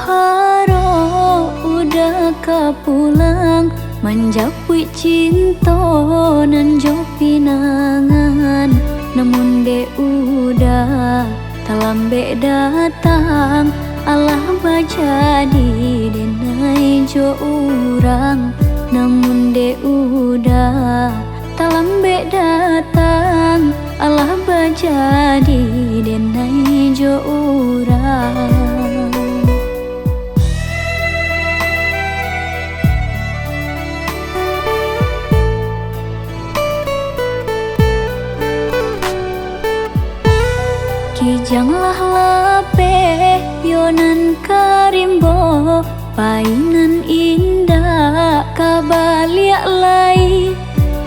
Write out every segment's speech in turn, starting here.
haro udah kapulang, menjapui cinta nan jo pinangan. Namun de udah talambe datang, Allah bajadi denai jo urang. Namun de udah talambe datang, Allah bajadi denai jo urang. Kijanglah lape yonan karimbo, painan indah kabaliak lai.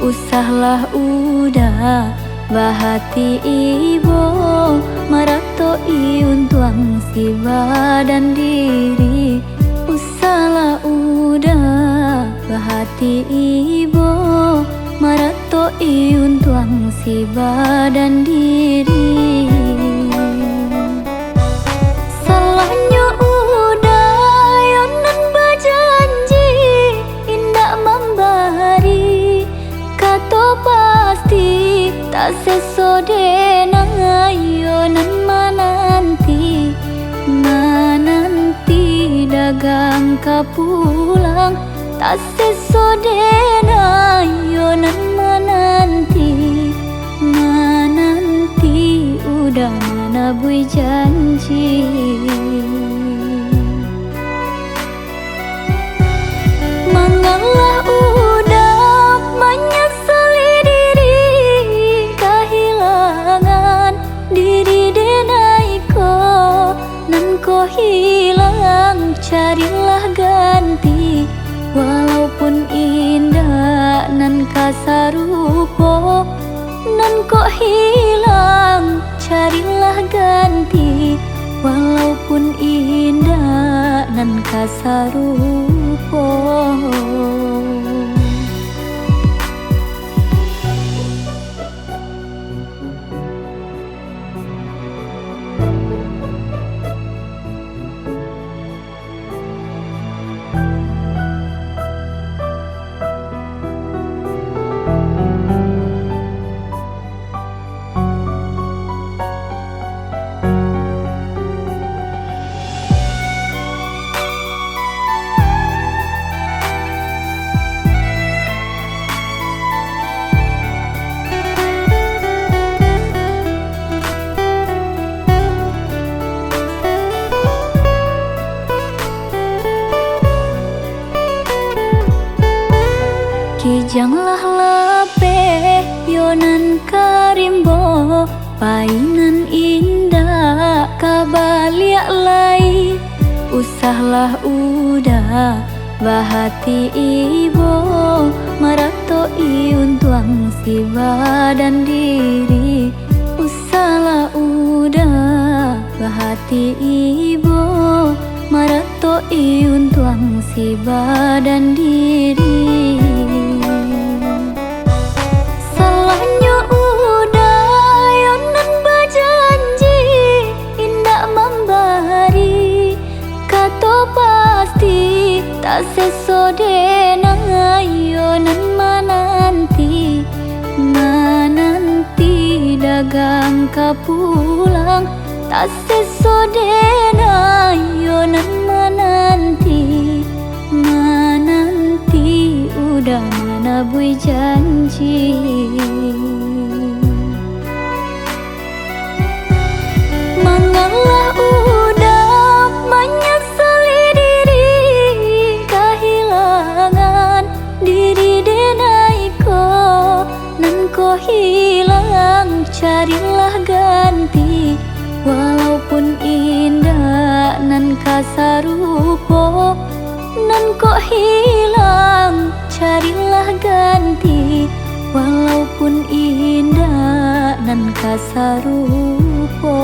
Usahlah udah bahati ibo, marato iun tuang si badan diri. Usahlah udah bahati ibo, marato iun tuang si badan diri. Salahnya udah yonan berjanji, indak memberi kato pasti. Tak sesodena yonan menanti, menanti dagang kapulang. Tak sesodena yonan menanti, menanti udah menabui janji. Mengalah udah menyesali diri, kehilangan diri denaiko. Nan ko hilang carilah ganti, walaupun indah nan kasarupo. Nan ko hilang carilah ganti, walaupun indah nan kasarupo. Kijanglah lape yonan karimbo, painan indah kabaliak lai. Usahlah udah bahati ibo, marato iun tuang si badan diri. Usahlah udah bahati ibo, marato iun tuang si badan diri. Salahnya udah yonan berjanji, indak memberi kato pasti. Tak sesodena yonan menanti, menanti dagang kapulang. Tak sesodena yonan menanti, menanti udah menabui janji. Mengalah udah menyesali diri, kehilangan diri denaiko. Nan ko hilang carilah ganti, walaupun indah nan kasarupo. Nan ko hilang carilah ganti, walaupun indah nan kasarupo.